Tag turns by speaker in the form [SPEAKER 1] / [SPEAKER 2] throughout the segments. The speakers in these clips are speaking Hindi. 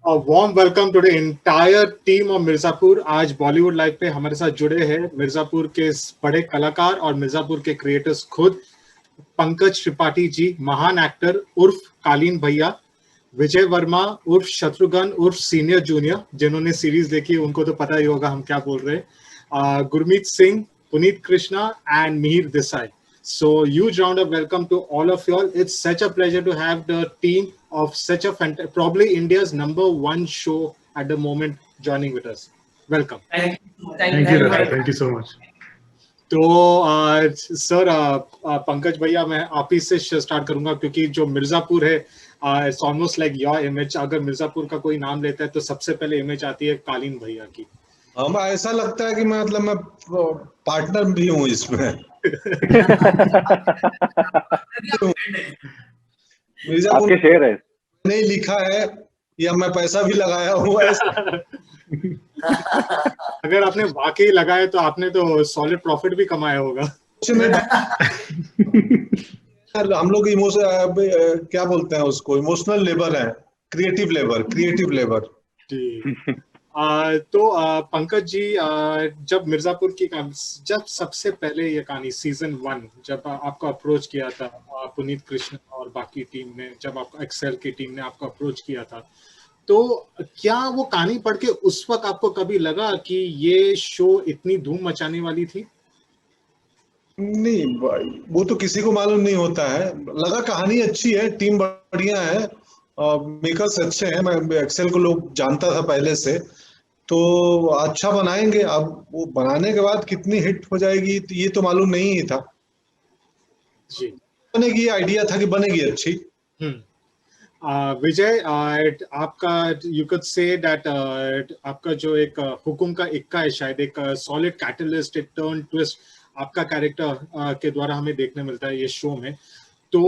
[SPEAKER 1] Warm welcome to the entire team of Mirzapur. आज बॉलीवुड लाइव पे हमारे साथ जुड़े हैं मिर्जापुर के बड़े कलाकार और मिर्जापुर के क्रिएटर्स खुद। पंकज त्रिपाठी जी, महान एक्टर उर्फ कालीन भैया। विजय वर्मा उर्फ शत्रुघ्न उर्फ सीनियर जूनियर, जिन्होंने सीरीज देखी उनको तो पता ही होगा हम क्या बोल रहे हैं। Gurmeet Singh, Puneet Krishna and Mihir Desai. So huge round of welcome to all of you all. It's such a pleasure to have the team of such a probably India's #1 show at the moment joining with us. Welcome.
[SPEAKER 2] Thank you, Rata. Thank you so much.
[SPEAKER 1] तो सर पंकज भैया, मैं आप ही से स्टार्ट करूंगा क्योंकि जो मिर्जापुर है it's almost like your image. अगर मिर्जापुर का कोई नाम लेता है तो सबसे पहले इमेज आती है कालीन भैया की।
[SPEAKER 3] हमें ऐसा लगता है कि मैं पार्टनर भी हूँ इसमें। मिर्जापुर
[SPEAKER 4] आपके शेर है
[SPEAKER 3] नहीं लिखा है या मैं पैसा भी लगाया हूँ ऐसा।
[SPEAKER 1] अगर आपने वाकई लगाया तो आपने तो सॉलिड प्रॉफिट भी कमाया होगा।
[SPEAKER 3] हम लोग क्या बोलते हैं उसको, इमोशनल लेबर है, क्रिएटिव लेबर।
[SPEAKER 1] तो पंकज जी, जब मिर्जापुर की जब सबसे पहले ये कहानी सीजन 1 जब आपको अप्रोच किया था पुनीत कृष्ण और बाकी टीम ने, जब आपको एक्सेल की टीम ने आपको अप्रोच किया था, तो क्या वो कहानी पढ़ के उस वक्त आपको कभी लगा कि ये शो इतनी धूम मचाने वाली थी?
[SPEAKER 3] नहीं, वो तो किसी को मालूम नहीं होता है। लगा कहानी अच्छी है, टीम बढ़िया है, मेकर्स अच्छे हैं। मैं एक्सेल को लोग जानता था पहले से, तो अच्छा बनाएंगे। अब वो बनाने के बाद कितनी हिट हो जाएगी ये तो मालूम नहीं ही था
[SPEAKER 1] जी।
[SPEAKER 3] बनेगी, आइडिया था कि बनेगी अच्छी।
[SPEAKER 1] विजय, आपका यू कुड से दैट आपका जो एक हुकुम का इक्का है, शायद एक सॉलिड कैटलिस्ट, एक टर्न ट्विस्ट आपका कैरेक्टर के द्वारा हमें देखने मिलता है ये शो में। So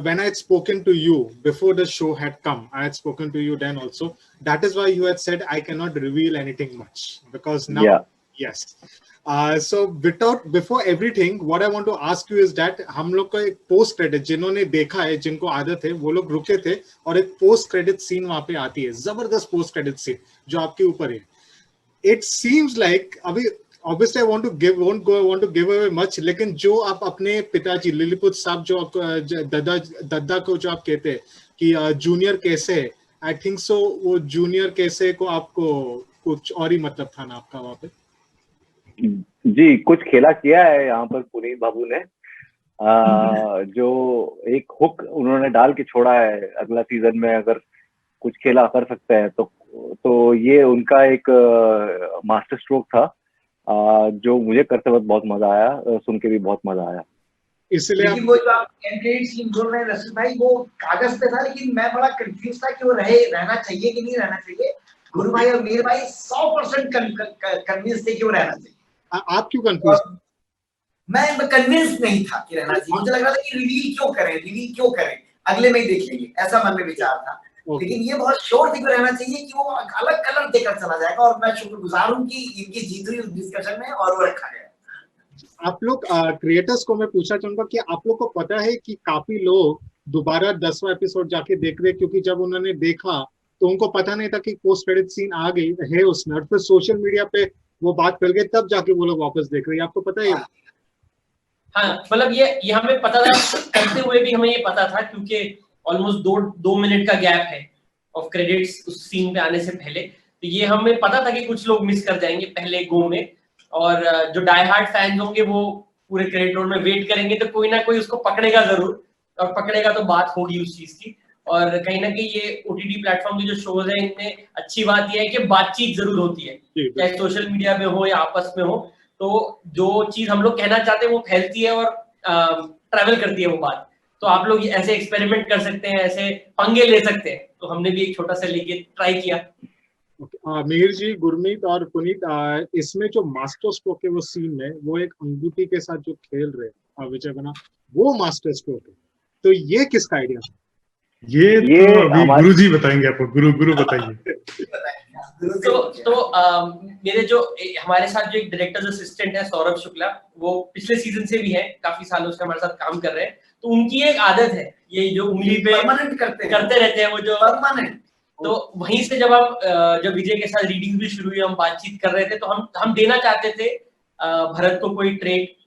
[SPEAKER 1] when I had spoken to you before the show had come, I had spoken to you then also. That is why you had said I cannot reveal anything much because now, yes. So before everything, what I want to ask you is that हम लोग का एक post credit, जिन्होंने देखा है, जिनको आदत है, वो लोग रुके थे और एक post credit scene वहाँ पे आती है, जबरदस्त post credit scene जो आपके ऊपर है। It seems like अभी Obviously, I won't want to give away much, लेकिन जो आप अपने पिताजी लिलीपुत साहब, जो दद्दा को जो आप कहते हैं कि जूनियर कैसे, आई थिंक सो वो जूनियर कैसे को आपको कुछ और ही मतलब था ना आपका वहाँ पे?
[SPEAKER 4] जी, कुछ खेला किया है यहाँ पर पुनीत बाबू ने, जो एक हुक उन्होंने डाल के छोड़ा है। अगला सीजन में अगर कुछ खेला कर सकते हैं तो ये उनका एक मास्टर स्ट्रोक था, जो मुझे करते वक्त बहुत मजा आया, सुन के भी बहुत मजा आया।
[SPEAKER 1] इसलिए
[SPEAKER 5] वो जो आप कैंडिडेट सीन बोल रहे हैं रशीद भाई, वो कागज पे था, लेकिन मैं बड़ा कंफ्यूज था कि वो रहना चाहिए कि नहीं रहना चाहिए। गुरु भाई और मीर भाई 100% कन्विंस थे कि वो रहना चाहिए।
[SPEAKER 1] आप क्यों कंफ्यूज?
[SPEAKER 5] मैं कन्विंस नहीं था कि रहना चाहिए। मुझे लग रहा था कि रिवील क्यों करें, अगले में ही देख लेंगे, ऐसा मन में विचार था। लेकिन ये बहुत श्योर थी कि रहना चाहिए कि वो अलग कलर देकर चला जाएगा, और मैं शुक्रगुजार हूं कि इनकी जीत हुई उस डिस्कशन में और वो रखा गया।
[SPEAKER 1] आप लोग क्रिएटर्स को मैं पूछना चाहूंगा कि आप लोग को पता है कि काफी लोग दोबारा 10वां एपिसोड जाके देख रहे, क्योंकि जब उन्होंने देखा तो उनको पता नहीं था कि पोस्ट क्रेडिट सीन आ गई है उसमें, और फिर सोशल मीडिया पे वो बात फैल गई, तब जाके वो लोग वापस देख रहे हैं। आपको पता है?
[SPEAKER 2] हाँ, मतलब ये हमें पता था, करते हुए भी हमें ये पता था, क्योंकि ऑलमोस्ट 2 मिनट का गैप है ऑफ क्रेडिट्स उस सीन पे आने से पहले। तो ये हमें पता था कि कुछ लोग मिस कर जाएंगे पहले गो में, और जो डाई हार्ड फैंस होंगे वो पूरे क्रेडिट रोल में वेट करेंगे, तो कोई ना कोई उसको पकड़ेगा जरूर, और पकड़ेगा तो बात होगी उस चीज की। और कहीं ना कहीं ये ओटीटी प्लेटफॉर्म के जो शोज हैं, इनमें अच्छी बात ये है कि बातचीत जरूर होती है, चाहे सोशल मीडिया पे हो या आपस में हो। तो जो चीज हम लोग कहना चाहते हैं वो फैलती है और ट्रैवल करती है वो बात। तो आप लोग ऐसे एक्सपेरिमेंट कर सकते हैं, ऐसे पंगे ले सकते हैं, तो हमने भी एक छोटा सा लेके ट्राई किया।
[SPEAKER 1] मिहिर जी, गुरमीत और पुनीत, इसमें जो मास्टर स्ट्रोक है वो सीन में, वो एक अंगूठी के साथ जो खेल रहे हैं विजय बना, वो मास्टर स्ट्रोक है। तो ये किसका आइडिया है?
[SPEAKER 2] ये तो अभी गुरुजी बताएंगे आपको। गुरु बताइए।
[SPEAKER 5] मेरे जो हमारे साथ जो एक डायरेक्टर असिस्टेंट है सौरभ शुक्ला, वो पिछले सीजन से भी है, काफी सालों से हमारे साथ काम कर रहे हैं। तो उंगी एक आदत है, ये जो उंगली पे परमानेंट करते रहते हैं, वो जो परमानेंट
[SPEAKER 2] तो वहीं से जब विजय के साथ रीडिंग भी शुरू हुई, हम बातचीत कर रहे थे, तो हम देना चाहते थे भरत को कोई ट्रेट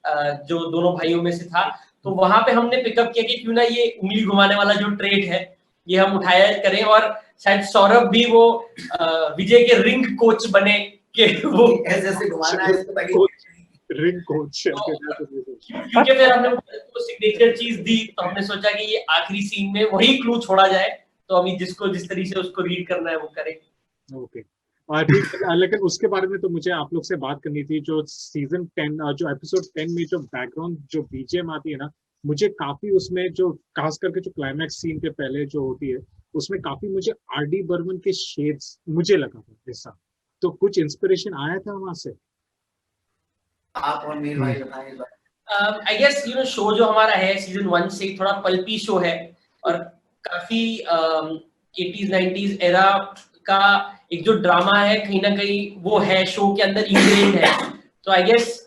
[SPEAKER 2] जो दोनों भाइयों में से था। तो वहां पे हमने पिकअप किया कि क्यों ना ये उंगली घुमाने वाला जो ट्रेट है ये हम उठाया करें, और शायद सौरभ भी वो विजय के रिंग कोच बने कि वो
[SPEAKER 5] ऐसे घुमाना है इसको ताकि
[SPEAKER 1] रिंग कोच।
[SPEAKER 2] क्योंकि फिर हमने वो सिग्नेचर चीज दी, तो हमने सोचा कि ये आखिरी सीन में वही क्लू छोड़ा जाए, तो अभी जिसको जिस तरीके से उसको रीड करना है वो करे।
[SPEAKER 1] ओके ठीक है, लेकिन उसके बारे में तो मुझे आप लोग से बात करनी थी। जो सीजन 10 जो एपिसोड 10 में जो बैकग्राउंड जो बीजीएम आती है ना, मुझे काफी उसमें जो खास करके जो क्लाइमैक्स सीन के पहले जो होती है उसमें काफी मुझे आर.डी. बर्मन के शेड्स मुझे लगा था ऐसा। तो कुछ इंस्पिरेशन आया था वहां से?
[SPEAKER 5] आप और मीर भाई बताएं इस बार।
[SPEAKER 2] I guess you know show जो हमारा है सीजन 1 से थोड़ा पल्पी शो है, और काफी 80s 90s एरा का एक जो ड्रामा है कहीं ना कहीं वो है शो के अंदर इनग्रेन्ड है। तो आई गेस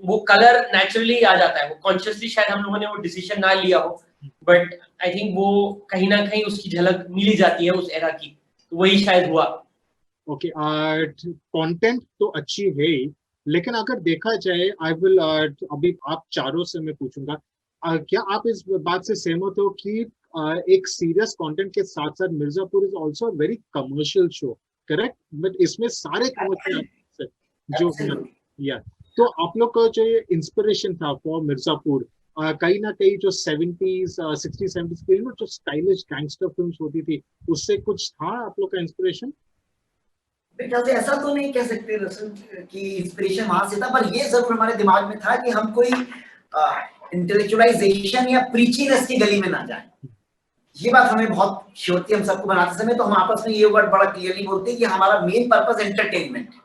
[SPEAKER 2] वो कलर नेचुरली आ जाता है, वो कॉन्शियसली शायद हम लोगों ने वो डिसीजन ना लिया हो, बट आई थिंक वो कहीं ना कहीं उसकी झलक मिली जाती है उस एरा की, तो वही शायद हुआ।
[SPEAKER 1] ओके कंटेंट तो अच्छी है ही, लेकिन अगर देखा जाए आई विल अभी आप चारों से मैं पूछूंगा, क्या आप इस बात से सहमत हो कि एक सीरियस कंटेंट के साथ साथ Mirzapur is also a very commercial show, correct? But इसमें सारे कमर्शियल जो या तो आप लोग का जो ये इंस्पिरेशन था फॉर मिर्जापुर, कहीं ना कहीं जो 70s 60s 70s के जो स्टाइलिश गैंगस्टर फिल्म्स होती थी उससे कुछ था आप लोग का इंस्पिरेशन?
[SPEAKER 5] बेटा से ऐसा तो नहीं कह सकते रसल कि इंस्पिरेशन वहां से था, पर ये जरूर हमारे दिमाग में था कि हम कोई इंटेलेक्चुअलाइजेशन या प्रीचीनेस की गली में ना जाए। ये बात हमें बहुत श्योर थी हम सबको बनाते समय, तो हम आपस में ये वर्ड बड़ा क्लियरली बोलते हैं कि हमारा मेन पर्पस एंटरटेनमेंट है,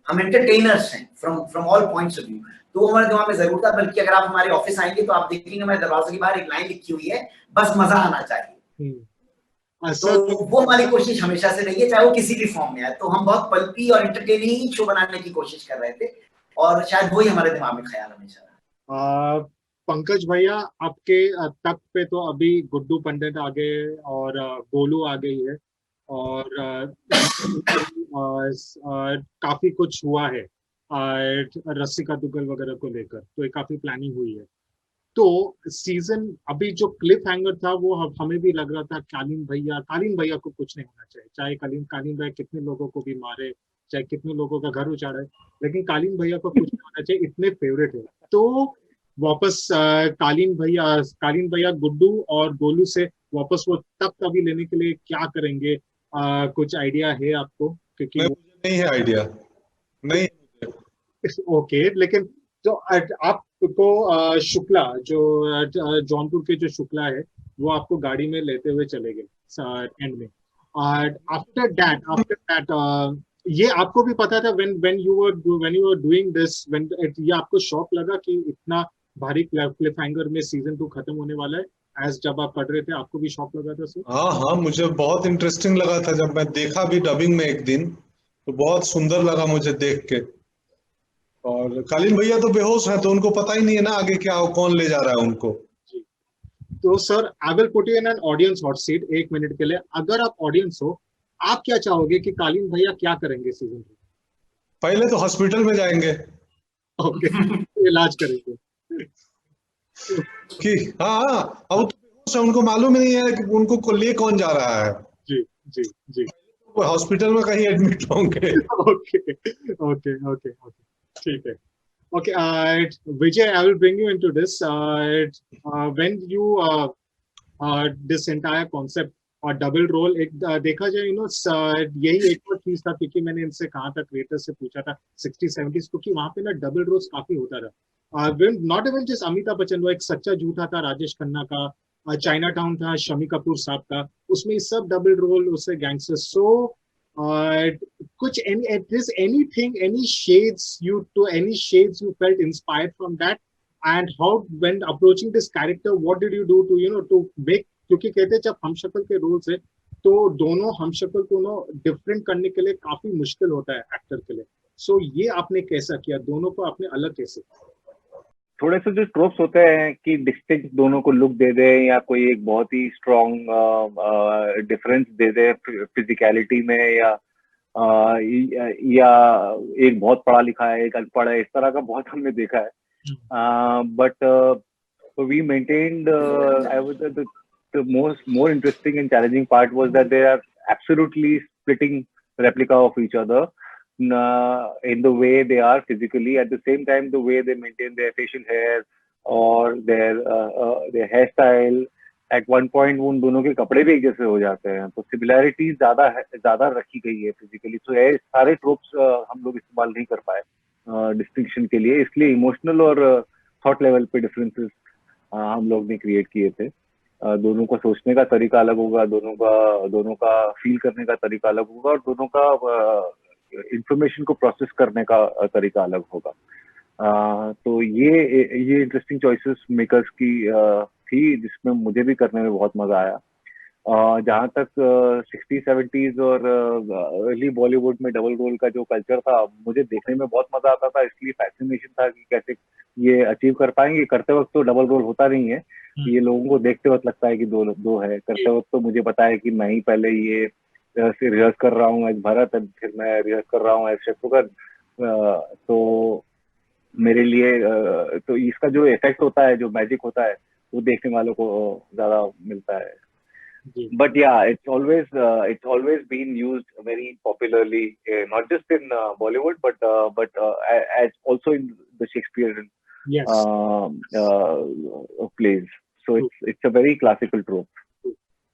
[SPEAKER 5] हम एंटरटेनर्स हैं from all points of view. तो वो हमारे दिमाग में जरूर था, बल्कि अगर आप हमारे ऑफिस आएंगे तो आप देखेंगे हमारे दरवाजे के बाहर एक लाइन लिखी हुई है, बस मजा आना चाहिए। तो वो हमारी कोशिश हमेशा से रही है, चाहे वो किसी भी फॉर्म में आए। तो हम बहुत पल्पी और एंटरटेनिंग शो बनाने की कोशिश कर रहे थे, और शायद वही हमारे दिमाग में ख्याल हमेशा रहा।
[SPEAKER 1] पंकज भैया, आपके तक पे तो अभी गुड्डू पंडित आ गए और गोलू आ गई है, और काफी कुछ हुआ है रसिका दुग्गल वगैरह को लेकर, तो ये काफी प्लानिंग हुई है। तो सीजन अभी जो क्लिफ हैंगर था वो हमें भी लग रहा था कालीन भैया को कुछ नहीं होना चाहिए, चाहे कालीन भैया कितने लोगों को भी मारे, चाहे कितने लोगों का घर उजाड़े, लेकिन कालीन भैया को कुछ नहीं होना चाहिए, इतने फेवरेट है। तो वापस कालीन भैया गुड्डू और गोलू से वापस वो तक अभी लेने के लिए क्या करेंगे? कुछ आइडिया है आपको? क्योंकि
[SPEAKER 3] नहीं है आइडिया, नहीं।
[SPEAKER 1] ओके, लेकिन तो आपको शुक्ला जो जौनपुर के जो शुक्ला है वो आपको गाड़ी में लेते हुए चले गए एंड में, और आफ्टर दैट ये आपको भी पता था when you were doing this, ये आपको शॉक लगा कि इतना भारी क्लिफ हैंगर में सीजन 2 खत्म होने वाला है? एज जब आप पढ़ रहे थे आपको भी शॉक लगा था सर?
[SPEAKER 3] हाँ, मुझे बहुत इंटरेस्टिंग लगा था जब मैं देखा भी डबिंग में एक दिन, तो बहुत सुंदर लगा मुझे देख के। और कालीन भैया तो बेहोश है, तो उनको पता ही नहीं है ना आगे क्या हो, कौन ले जा रहा है उनको।
[SPEAKER 1] जी। तो sir I will put you in an audience hot seat 1 minute के लिए। अगर आप ऑडियंस हो, आप क्या चाहोगे कि कालीन भैया क्या करेंगे सीजन 2?
[SPEAKER 3] पहले तो हॉस्पिटल में जाएंगे।
[SPEAKER 1] ओके, इलाज करेंगे
[SPEAKER 3] कि हाँ, अब तो बेहोश है, उनको मालूम ही नहीं है कि उनको ले कौन जा रहा है।
[SPEAKER 1] जी जी जी,
[SPEAKER 3] वो हॉस्पिटल में कहीं एडमिट होंगे।
[SPEAKER 1] ओके ओके ओके ओके, ठीक है। Okay, Vijay, I will bring you into this. When you this entire concept और डबल रोल, एक देखा जाए यही एक और चीज था, क्योंकि मैंने इनसे कहा था, क्रिएटर से पूछा था 60-70s, क्योंकि वहां पे ना डबल रोल्स काफी होता रहा। Not even just Amitabh Bachchan, वो एक सच्चा झूठा था राजेश खन्ना का, चाइना टाउन था शमी कपूर साहब का, उसमें सब डबल रोल, उससे गैंगस्टर। सो कुछ any shades you felt inspired from that, and how when approaching this character what did you do to make, क्योंकि कहते जब हम शक्ल के रोल्स है तो दोनों हम शक्ल को डिफरेंट करने के लिए काफी मुश्किल होता है एक्टर के लिए। सो ये आपने कैसा किया, दोनों को आपने अलग कैसे किया?
[SPEAKER 4] थोड़े से जो ट्रोप्स होते हैं कि डिस्टिंक्ट दोनों को लुक दे दे या कोई एक बहुत ही स्ट्रॉन्ग डिफरेंस दे दे फिजिकलिटी में या एक बहुत पढ़ा लिखा है एक अनपढ़ है, इस तरह का बहुत हमने देखा है. But we maintained I would say the more interesting and challenging part was that they are absolutely splitting replica of each other in the way they are physically. At the same time, the way they maintain their facial hair or their hairstyle, at one point उन दोनों के कपड़े भी एक जैसे हो जाते हैं, तो सिमिलैरिटी ज्यादा रखी गई है फिजिकली. तो ये सारे ट्रोप्स हम लोग इस्तेमाल नहीं कर पाए डिस्टिंक्शन के लिए, इसलिए इमोशनल और थॉट लेवल पे डिफरेंसेस हम लोग ने क्रिएट किए थे. दोनों का सोचने का तरीका अलग होगा, दोनों का फील करने का तरीका अलग होगा और दोनों का इंफॉर्मेशन को प्रोसेस करने का तरीका अलग होगा. तो ये इंटरेस्टिंग चॉइसेस मेकर्स की थी, जिसमें मुझे भी करने में बहुत मजा आया. जहाँ तक 60-70s और अर्ली बॉलीवुड में डबल रोल का जो कल्चर था, मुझे देखने में बहुत मजा आता था, इसलिए फैसिनेशन था कि कैसे ये अचीव कर पाएंगे. करते वक्त तो डबल रोल होता नहीं है, ये लोगों को देखते वक्त लगता है कि दो है. करते वक्त तो मुझे पता है कि मैं ही पहले ये रिहर्स कर रहा हूँ एज भरत, फिर मैं रिहर्स कर रहा हूँ एज शत्रुघ्न. तो मेरे लिए तो इसका जो इफेक्ट होता है, जो मैजिक होता है, वो देखने वालों को ज्यादा मिलता है. But yeah, it's always been used very popularly, not just in Bollywood, but as also in the Shakespearean plays. So it's a very classical trope.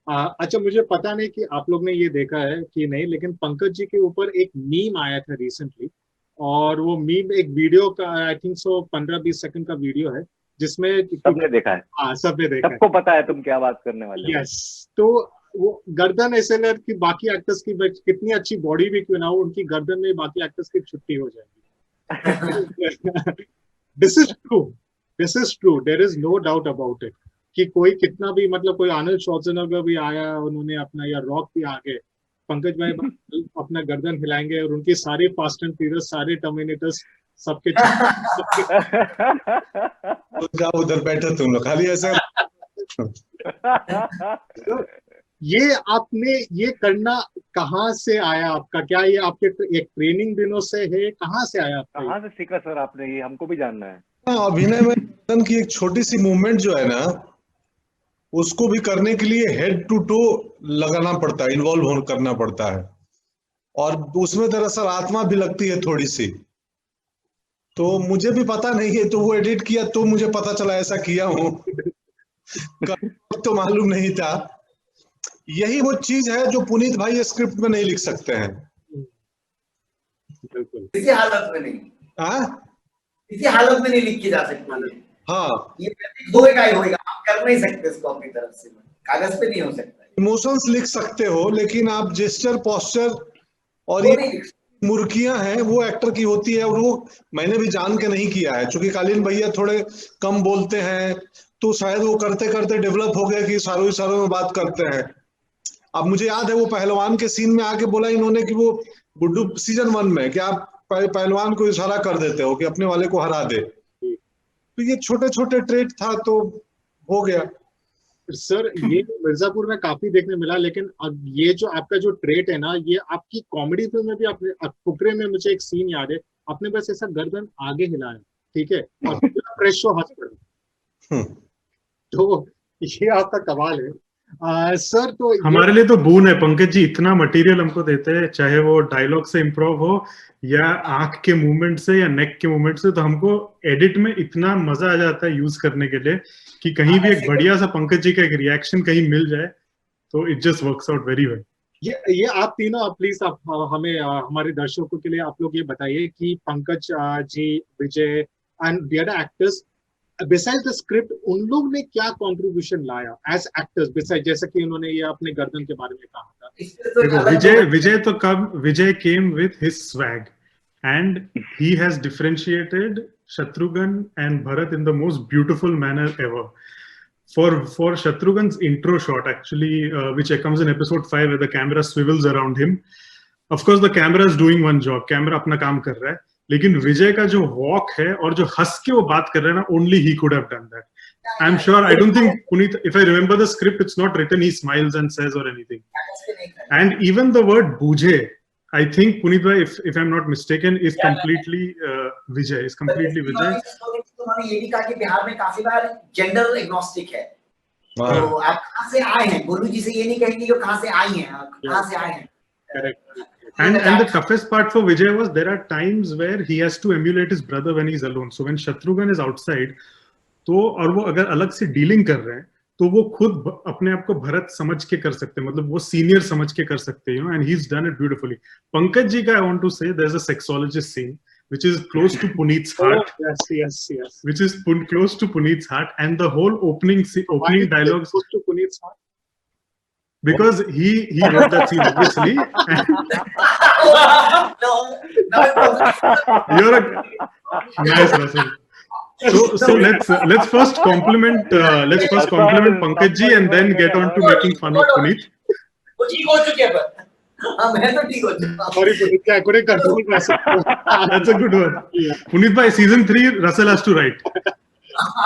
[SPEAKER 1] अच्छा, मुझे पता नहीं कि आप लोग ने ये देखा है कि नहीं, लेकिन पंकज जी के ऊपर एक मीम आया था रिसेंटली, और वो मीम एक वीडियो का, आई थिंक सो 15-20 सेकंड का वीडियो है, जिसमें
[SPEAKER 4] सबने देखा है.
[SPEAKER 1] हाँ, सबने देखा है.
[SPEAKER 4] सबको पता है तुम क्या बात करने वाले हो.
[SPEAKER 1] यस. तो वो गर्दन ऐसे लग कि बाकी एक्टर्स की कितनी अच्छी बॉडी भी क्यों ना हो, उनकी गर्दन में बाकी एक्टर्स की छुट्टी हो जाएगी. This is true, there is no doubt about it कि कोई कितना भी, मतलब कोई आर्नल्ड श्वार्ज़नेगर भी आया, उन्होंने अपना, या रॉक भी आ गए, पंकज भाई अपना गर्दन हिलाएंगे और उनकी सारी फास्ट एंड फ्यूरियस, सारे टर्मिनेटर्स सबके
[SPEAKER 3] जाओ उधर बैठो तुम लोग खाली ऐसा.
[SPEAKER 1] ये आपने ये करना कहाँ से आया आपका? क्या ये आपके एक ट्रेनिंग दिनों से है? कहाँ से आया आपका?
[SPEAKER 4] कहाँ से सीखा सर आपने? ये हमको भी जानना है.
[SPEAKER 3] अभिनय में की एक छोटी सी मूवमेंट जो है ना, उसको भी करने के लिए हेड टू टो लगाना पड़ता है, इन्वॉल्व करना पड़ता है, और उसमें दरअसल आत्मा भी लगती है थोड़ी सी. तो मुझे भी पता नहीं है, तो वो एडिट किया तो मुझे पता चला ऐसा किया हूँ. तो मालूम नहीं था. यही वो चीज है जो पुनीत भाई स्क्रिप्ट में नहीं लिख सकते हैं.
[SPEAKER 5] किसी हालत में नहीं. किसी हालत में नहीं लिख के जा सकते.
[SPEAKER 3] हाँ,
[SPEAKER 5] ये होएगा ही होएगा, आप कर नहीं सकते इसको अपनी तरफ से, कागज पे नहीं हो सकता.
[SPEAKER 3] इमोशंस लिख सकते हो, लेकिन आप जेस्चर, पोस्चर और ये मुर्कियां हैं वो एक्टर की होती है, और वो मैंने भी जान के नहीं किया है. चूंकि कालीन भैया थोड़े कम बोलते हैं, तो शायद वो करते करते डेवलप हो गया कि इशारों में बात करते हैं. अब मुझे याद है वो पहलवान के सीन में आके बोला इन्होंने कि वो गुड्डू सीजन 1 में कि आप पहलवान को इशारा कर देते हो कि अपने वाले को हरा दे. तो ये छोटे छोटे ट्रेट था, तो हो गया.
[SPEAKER 1] सर, ये मिर्जापुर में काफी देखने मिला, लेकिन अब ये जो आपका जो ट्रेट है ना, ये आपकी कॉमेडी फिल्म में भी, आपने फुकरे में मुझे एक सीन याद है, आपने बस ऐसा गर्दन आगे हिलाया, ठीक है, और फ्रेश शो हंस पड़े. तो ये आपका कमाल है. सर, तो
[SPEAKER 6] हमारे लिए तो बून है पंकज जी, इतना मटेरियल हमको देते हैं, चाहे वो डायलॉग से इम्प्रोव हो या आंख के मूवमेंट से या नेक के मूवमेंट से, तो हमको एडिट में इतना मजा आ जाता है यूज करने के लिए कि कहीं भी एक बढ़िया सा पंकज जी का एक रिएक्शन कहीं मिल जाए, तो it just works out very well.
[SPEAKER 1] ये आप तीनों प्लीज आप हमें, हमारे दर्शकों के लिए आप लोग ये बताइए कि Pankaj ji, Vijay and the other actors, beside the script, उन लोग ने क्या कंट्रीब्यूशन लाया एज एक्टर्स, बिसाइड, जैसे कि उन्होंने ये अपने गर्दन के बारे में कहा था.
[SPEAKER 6] विजय came with his swag and he has differentiated Shatrughan and Bharat in the most beautiful manner ever. For Shatrughan's intro shot, actually, which comes in episode 5, where the camera swivels around him. Of course, the camera is doing one job. Camera अपना काम कर रहा है. लेकिन विजय का जो वॉक है और जो हंस के वो बात कर रहे हैं ना, only he could have done that. I'm sure. I don't think Puneet, if I remember the script, it's not written. He smiles and says or anything. And even the word "bujhe," I think Puneet bhai, if I'm not mistaken, is completely Vijay. Is completely Vijay.
[SPEAKER 5] उन्होंने ये भी कहा कि बिहार में काफी बार जेंडर एग्नोस्टिक है. तो आप कहाँ से आए हैं? गोलू जी से ये नहीं कहेंगे कि कहाँ से आई हैं, आप कहाँ से आए हैं.
[SPEAKER 1] Correct.
[SPEAKER 6] And the toughest part for Vijay was there are times where he has to emulate his brother when he's alone. So when Shatrughan is outside, तो और वो अगर अलग से डीलिंग कर रहे हैं तो वो खुद अपने आप को भरत समझ के कर सकते हैं, मतलब वो सीनियर समझ के कर सकते हैं, and he is done it beautifully. Pankaj ji का I want to say there is a sexologist scene which is close to Puneet's heart.
[SPEAKER 1] Oh, yes.
[SPEAKER 6] Which is close to Puneet's heart, and the whole opening dialogue
[SPEAKER 1] close to Puneet's heart.
[SPEAKER 6] Because he wrote that scene obviously. You're a nice Russell. So let's first compliment Pankaj ji and then get on to making fun of Puneet.
[SPEAKER 2] वो ठीक हो चुके हैं पर.
[SPEAKER 5] हाँ, मैं तो ठीक हो चुका.
[SPEAKER 1] Sorry, Puneet, क्या couldn't control myself.
[SPEAKER 6] That's a good one. Puneet bhai, season 3 Russell has to write.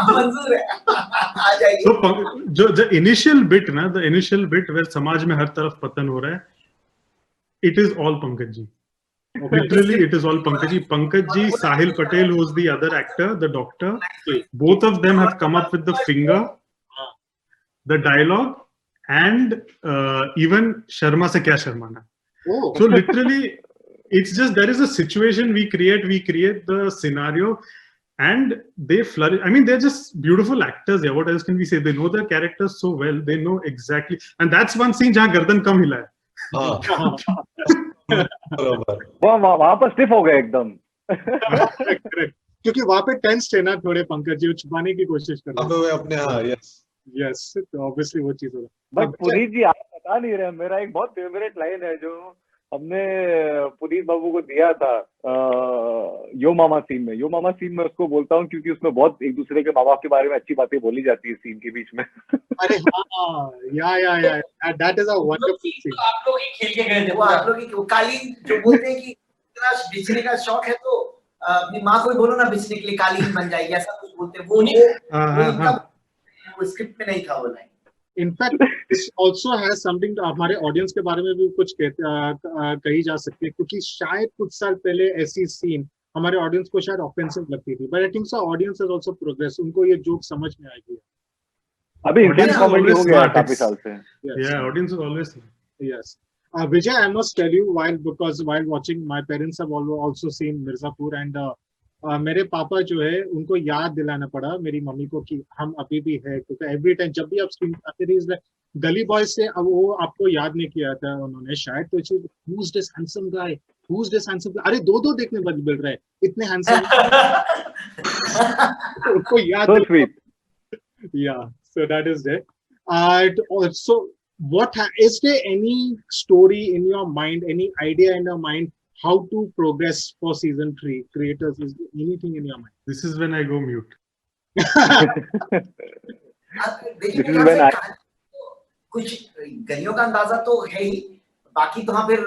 [SPEAKER 5] मंजूर है. आ जाइए.
[SPEAKER 6] So जो initial bit ना, the initial bit where समाज में हर तरफ पतन हो रहा है, it is all Pankaj ji. Literally, it is all Pankaj ji. Pankaj ji, Sahil Patel, who is the other actor, the doctor, both of them have come up with the finger, the dialogue, and even Sharma se kya sharmana.
[SPEAKER 1] Oh.
[SPEAKER 6] So literally, it's just there is a situation we create the scenario, and they flourish. I mean, they're just beautiful actors. Yeah, what else can we say? They know their characters so well. They know exactly, and that's one scene जहाँ गर्दन कम हिला है.
[SPEAKER 4] वहाँ पर स्टिफ हो गए एकदम.
[SPEAKER 1] Correct. क्योंकि वहाँ पे टेंस थे ना थोड़े, पंकज जी छुपाने की कोशिश कर रहे
[SPEAKER 3] अब अपने हाँ
[SPEAKER 1] यस, तो ऑब्वियसली वो चीज होगा.
[SPEAKER 4] बट पुनीत जी आप बता नहीं रहे, मेरा एक बहुत फेवरेट लाइन है जो हमने पुनीत बाबू को दिया था यो मामा सीन में उसको बोलता हूँ क्योंकि उसमें बहुत एक दूसरे के माँ बाप के बारे में अच्छी बातें बोली जाती है सीन के बीच में.
[SPEAKER 1] अरे हाँ, yeah that is a wonderful scene.
[SPEAKER 2] आप लोग ही खेल के गए थे.
[SPEAKER 5] वो आप लोग की कालीन जो बोलते हैं कि इतना बिछने का शौक है तो अपनी माँ को भी बोलो ना बिछने के लिए कालीन बन जाएगी, ऐसा कुछ बोलते हैं. वो स्क्रिप्ट में नहीं था वो line.
[SPEAKER 1] In fact this also has something, हमारे ऑडियंस के बारे में भी कुछ कही जा सकती है, क्योंकि शायद कुछ साल पहले ऐसी सीन हमारे ऑडियंस को शायद ऑफेंसिव लगती थी, but I think so audience has also progress. उनको ये जोक समझ में आ गया.
[SPEAKER 4] अभी इंडियन कॉमेडी हो गया काफी साल से.
[SPEAKER 6] Yeah, audience is always.
[SPEAKER 1] Yes. Vijay, I must tell you, while watching, my parents have also seen Mirzapur, and मेरे पापा जो है उनको याद दिलाना पड़ा मेरी मम्मी को कि हम अभी भी है, क्योंकि एवरी टाइम जब भी आप स्क्रीन आते थे गली बॉय से, अब वो आपको याद नहीं किया था उन्होंने शायद, तो who's this handsome guy, अरे दो देखने मिल रहे हैं इतने हैंडसम. उनको याद. Yeah, so that is it. So is there any story in your mind, any idea in your mind how to progress for season 3? Creators, is there anything in your mind?
[SPEAKER 6] This is when I go mute.
[SPEAKER 5] कुछ गलियों का अंदाजा तो है ही, बाकी तो हाँ फिर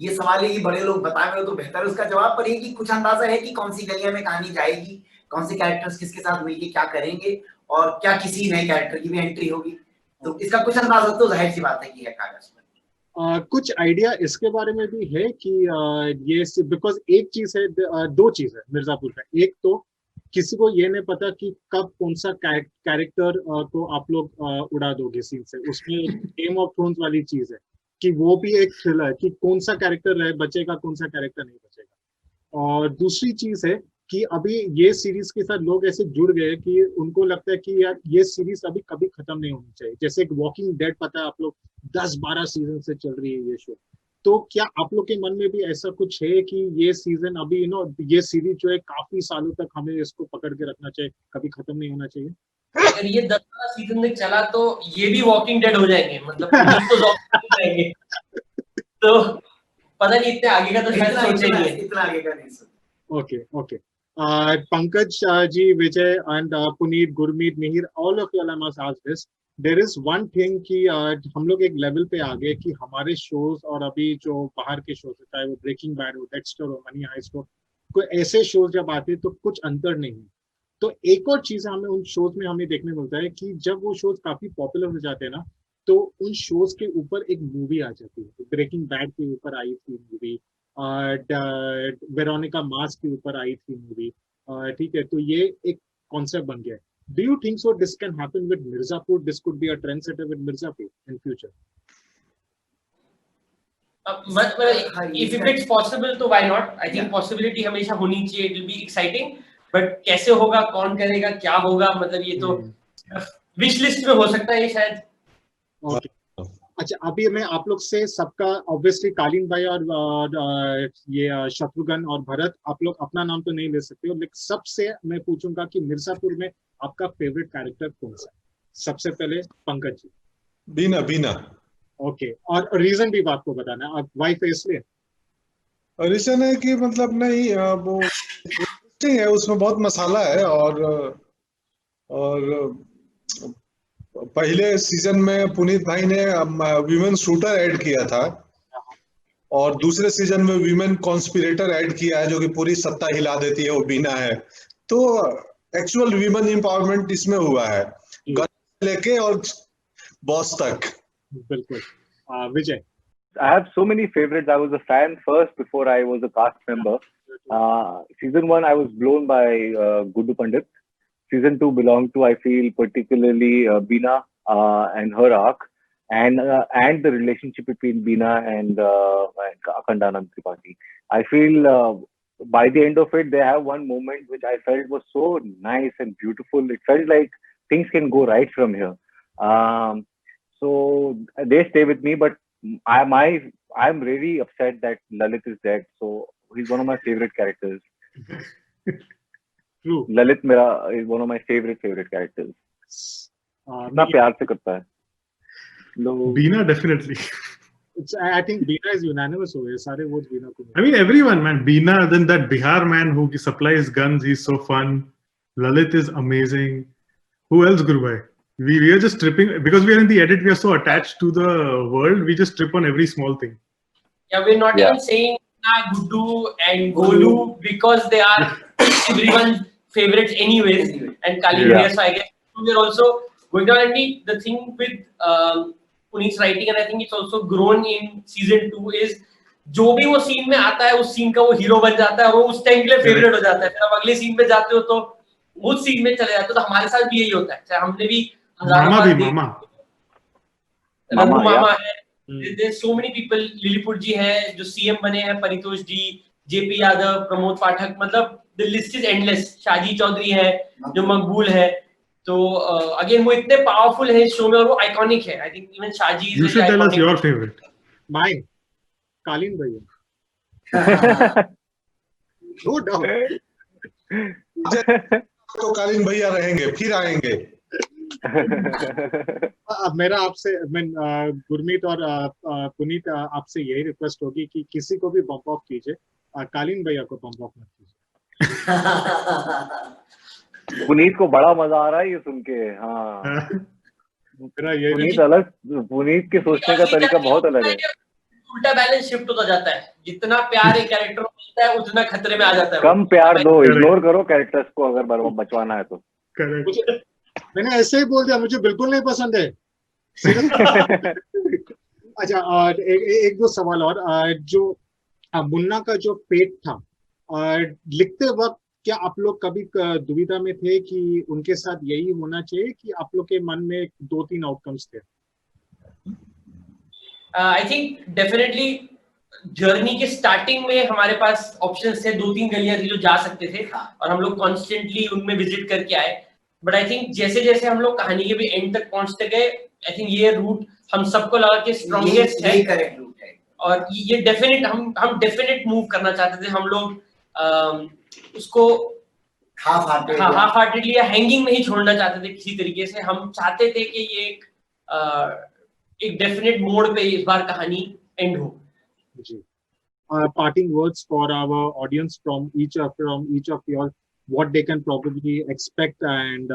[SPEAKER 5] ये सवाल है कि बड़े लोग बताए हुए तो बेहतर है उसका जवाब, पर ये कि कुछ अंदाजा है कि कौन सी गलियां में कहानी जाएगी, कौन से कैरेक्टर्स किसके साथ मिलके क्या करेंगे, और क्या किसी नए कैरेक्टर की भी एंट्री होगी. तो इसका कुछ अंदाजा तो जाहिर सी बात है कि है कागज पर.
[SPEAKER 1] कुछ आइडिया इसके बारे में भी है कि ये बिकॉज एक चीज है, दो चीज है मिर्जापुर का. एक तो किसी को ये नहीं पता कि कब कौन सा कैरेक्टर को आप लोग उड़ा दोगे सीन से. उसमें गेम ऑफ थ्रोन्स वाली चीज है कि वो भी एक थ्रिलर कि कौन सा कैरेक्टर रहे बचेगा, कौन सा कैरेक्टर नहीं बचेगा. और दूसरी चीज है कि अभी ये सीरीज के साथ लोग ऐसे जुड़ गए कि उनको लगता है कि यार ये सीरीज अभी कभी खत्म नहीं होनी चाहिए. जैसे एक वॉकिंग डेड, पता है आप लोग 10-12 सीजन से चल रही है ये शो. तो क्या आप लोग के मन में भी ऐसा कुछ है कि ये सीजन अभी ये सीरीज जो है काफी सालों तक हमें इसको पकड़ के रखना चाहिए, कभी खत्म नहीं होना चाहिए?
[SPEAKER 2] अगर ये 10-12 सीजन तक चला तो ये भी वॉकिंग डेड हो जाएंगे, मतलब तो ज़ॉम्बी हो जाएंगे. तो पता नहीं इतने आगे का तो शायद सोचेंगे.
[SPEAKER 5] इतना आगे का नहीं सोच.
[SPEAKER 1] Okay. Pankaj ji, Vijay, and Puneet, Gurmeet, Mihir, all of you, I must ask this. There is one thing कि हम लोग एक लेवल पे आ गए कि हमारे शोज और अभी जो बाहर के शोज, चाहे वो ब्रेकिंग बैड हो, डेक्स्टर हो, मनी हाइस्ट हो, कोई ऐसे शोज जब आते हैं तो कुछ अंतर नहीं है। तो एक और चीज हमें उन शोज में हमें देखने मिलता है कि जब वो शोज काफी पॉपुलर हो जाते हैं ना, तो उन शोज के ऊपर एक मूवी आ जाती है। ब्रेकिंग बैड के ऊपर आई थी मूवी, वेरोनिका मार्स के ऊपर आई थी मूवी, ठीक है। तो ये एक कॉन्सेप्ट बन गया है। Do you think so this can happen with Mirzapur? This could be a trend setter with Mirzapur in future?
[SPEAKER 2] if it's possible तो why not? I think possibility हमेशा होनी चाहिए, it will be exciting, but कैसे होगा, कौन करेगा, क्या होगा, मतलब ये तो विश लिस्ट में हो सकता है ये शायद।
[SPEAKER 1] Okay. अच्छा, अभी मैं आप लोग से सबका ऑब्वियसली कालीन भाई और ये शत्रुघ्न और भरत, आप लोग अपना नाम तो नहीं ले सकते हो, लेकिन सबसे मैं पूछूंगा कि मिर्जापुर में आपका फेवरेट कैरेक्टर कौन सा है? सबसे पहले पंकज जी।
[SPEAKER 3] बीना बीना।
[SPEAKER 1] ओके, और रीजन भी आपको बताना है, आप वाइफ है इसलिए?
[SPEAKER 3] रीजन है कि मतलब नहीं वो इंटरेस्टिंग है, उसमें बहुत मसाला है, और पहले सीजन में पुनीत भाई ने वीमेन शूटर ऐड किया था, और दूसरे सीजन में वीमेन कॉन्स्पिरेटर ऐड किया है, जो कि पूरी सत्ता हिला देती है, वो बीना है। तो एक्चुअल वीमेन एम्पावरमेंट इसमें हुआ है, गन लेके और बॉस तक।
[SPEAKER 1] बिल्कुल। विजय?
[SPEAKER 4] I have so many favorites. I was a fan first before I was a cast member. Season 1, I was blown by Gudu Pandit. Season 2 belonged to, I feel, particularly Beena and her arc, and the relationship between Beena and Akhandanand Tripathi. I feel by the end of it, they have one moment which I felt was so nice and beautiful. It felt like things can go right from here. So they stay with me, but I'm really upset that Lalit is dead. So he's one of my favorite characters.
[SPEAKER 1] True.
[SPEAKER 4] Lalit is one of my favorite characters. इतना प्यार से करता है।
[SPEAKER 6] Beena definitely.
[SPEAKER 1] I think Beena is unanimous over here. सारे votes Beena को।
[SPEAKER 6] I mean everyone, man. Beena, then that Bihar man who supplies guns, he's so fun. Lalit is amazing. Who else, Gurubhai? We are just tripping because we are in the edit. We are so attached to the world. We just trip on every small thing.
[SPEAKER 2] Yeah, we're not even saying Guddu and Golu because they are everyone's favorites anyways, and Kalin here. So I guess we're also going down. And the thing with Puneet's writing, and I think it's also grown in season 2, is जो भी वो सीन में आता है, उस सीन का वो हीरो बन जाता है और वो उस टाइम के लिए फेवरेट हो जाता है। फिर आप अगले सीन में जाते हो तो उस सीन में चले जाते हो। तो हमारे साथ भी यही होता है। चाहे हमने भी
[SPEAKER 6] मामा
[SPEAKER 2] है, there's so many people, लिलीपुर जी है जो सीएम बने हैं, परितोष जी, जेपी यादव, प्रमोद पाठक, मतलब the list is endless। Shaji Chaudhary है जो मकबूल है। तो अगेन वो इतने पावरफुल है इस शो में और वो आइकॉनिक है। I think even Shaji
[SPEAKER 6] You should tell us your favorite.
[SPEAKER 1] Mine, कालीन भैया। No doubt.
[SPEAKER 3] तो कालीन भैया रहेंगे, फिर आएंगे।
[SPEAKER 1] अब मेरा आपसे, मैं गुरमीत और पुनीत आपसे यही रिक्वेस्ट होगी कि किसी को भी बम्प ऑफ कीजिए, कालीन भैया को बम्प ऑफ मत कीजिए।
[SPEAKER 4] पुनीत को बड़ा मजा आ रहा है ये सुन के। हाँ, पुनीत के सोचने का तरीका बहुत अलग है।
[SPEAKER 2] उल्टा बैलेंस शिफ्ट होता जाता है। जितना प्यार एक कैरेक्टर को मिलता है उतना खतरे में आ जाता है।
[SPEAKER 4] कम प्यार दो, इग्नोर करो कैरेक्टर्स को अगर बचवाना है तो।
[SPEAKER 1] मैंने ऐसे ही बोल दिया, मुझे बिल्कुल नहीं पसंद है। अच्छा, और एक दो सवाल और, जो मुन्ना का जो पेट था, लिखते वक्त क्या आप लोग कभी दुविधा में थे कि उनके साथ यही होना चाहिए, कि आप लोग के मन में 2-3 आउटकम्स थे?
[SPEAKER 2] आई थिंक डेफिनेटली जर्नी के स्टार्टिंग में हमारे पास ऑप्शंस थे, 2-3 गलियां थी जो जा सकते थे और हम लोग कॉन्स्टेंटली उनमें विजिट करके आए। बट आई थिंक जैसे जैसे हम लोग कहानी के भी एंड तक पहुंचते गए, आई थिंक ये रूट हम सबको लगा कि स्ट्रॉन्गेस्ट है, करेक्ट रूट है। और ये डेफिनेट हम डेफिनेट मूव करना चाहते थे। हम लोग उसको हाफ हार्टेडली या हैंगिंग नहीं छोड़ना चाहते थे किसी तरीके से। हम चाहते थे कि ये एक डेफिनेट मोड पे इस बार कहानी एंड हो।
[SPEAKER 1] जी, parting words for our audience from each of you, what they can probably expect, and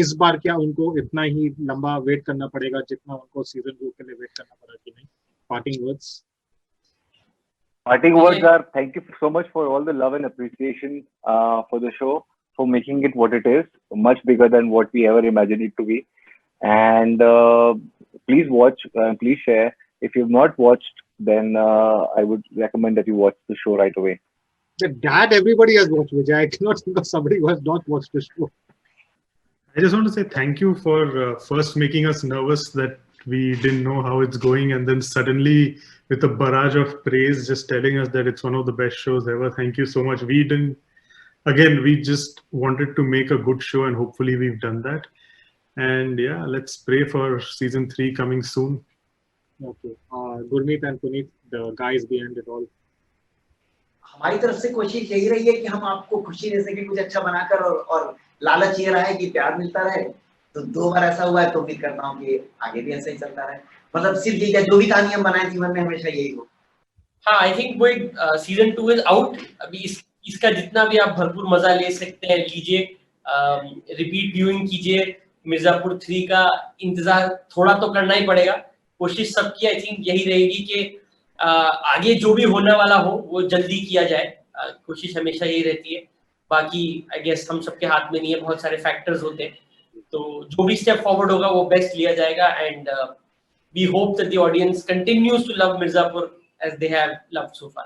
[SPEAKER 1] इस बार क्या उनको इतना ही लंबा वेट करना पड़ेगा जितना उनको सीजन 2 के लिए वेट करना पड़ा कि नहीं? Parting words.
[SPEAKER 4] Parting words are thank you so much for all the love and appreciation for the show, for making it what it is, much bigger than what we ever imagined it to be. And please watch, please share. If you've not watched, then I would recommend that you watch the show right away.
[SPEAKER 1] That everybody has watched, Vijay. I cannot think of somebody who has not watched the show.
[SPEAKER 6] I just want to say thank you for first making us nervous that we didn't know how it's going, and then suddenly with a barrage of praise just telling us that it's one of the best shows ever. Thank you so much. We just wanted to make a good show, and hopefully we've done that. And yeah, let's pray for season 3 coming soon.
[SPEAKER 1] Okay. Gurmeet and Puneet, the guys behind it all.
[SPEAKER 5] हमारी तरफ से कोशिश यही रही है कि हम आपको खुशी दे सके कुछ अच्छा बनाकर, और लालच ये रहा है कि प्यार मिलता रहे। तो 2 बार ऐसा हुआ है, तो उम्मीद करता हूँ कि आगे भी ऐसा ही चलता रहे। मतलब सिर्फ ये जो भी कहानी हम बनाए जीवन में हमेशा यही हो।
[SPEAKER 2] हाँ, आई थिंक वो सीजन 2 इज आउट। अभी इसका जितना भी आप भरपूर मजा ले सकते हैं लीजिए, रिपीट व्यूइंग कीजिए। मिर्जापुर 3 का इंतजार थोड़ा तो करना ही पड़ेगा। कोशिश सबकी आई थिंक यही रहेगी कि आगे जो भी होने वाला हो वो जल्दी किया जाए। कोशिश हमेशा यही रहती है। बाकी आई गेस हम सबके हाथ में नहीं है, बहुत सारे फैक्टर्स होते हैं। तो जो भी स्टेप फॉरवर्ड होगा वो बेस्ट लिया जाएगा। And we hope that the audience continues to love Mirzapur as they have loved so far.